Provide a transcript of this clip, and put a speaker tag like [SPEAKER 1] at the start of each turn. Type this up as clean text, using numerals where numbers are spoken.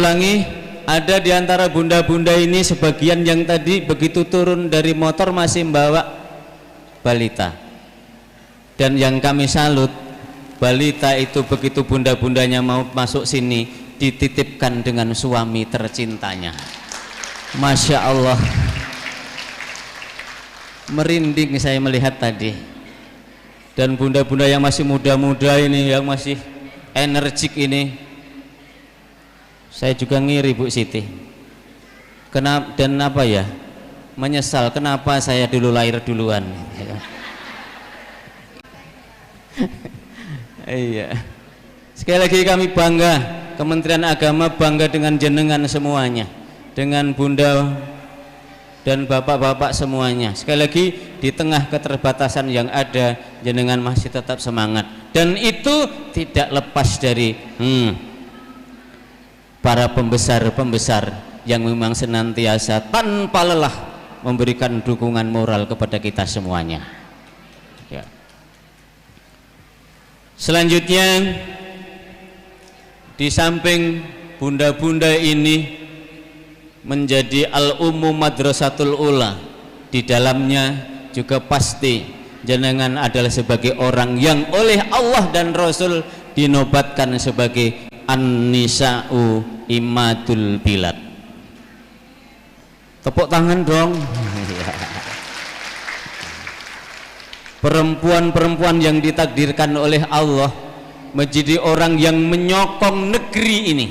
[SPEAKER 1] ulangi, ada di antara bunda-bunda ini sebagian yang tadi begitu turun dari motor masih membawa balita. Dan yang kami salut, balita itu begitu bunda-bundanya mau masuk sini dititipkan dengan suami tercintanya. Masya Allah, merinding saya melihat tadi. Dan bunda-bunda yang masih muda-muda ini, yang masih energik ini, saya juga ngiri Bu Siti. Kenapa dan apa ya? Menyesal kenapa saya dulu lahir duluan. Iya. Sekali lagi kami bangga, Kementerian Agama bangga dengan jenengan semuanya, dengan bunda dan bapak-bapak semuanya. Sekali lagi, di tengah keterbatasan yang ada, jenengan masih tetap semangat, dan itu tidak lepas dari para pembesar-pembesar yang memang senantiasa tanpa lelah memberikan dukungan moral kepada kita semuanya. Ya. Selanjutnya, di samping bunda-bunda ini menjadi al-ummu madrasatul ula, di dalamnya juga pasti jenengan adalah sebagai orang yang oleh Allah dan Rasul dinobatkan sebagai an-nisa'u imadul bilad. Tepuk tangan dong. Perempuan-perempuan yang ditakdirkan oleh Allah menjadi orang yang menyokong negeri ini.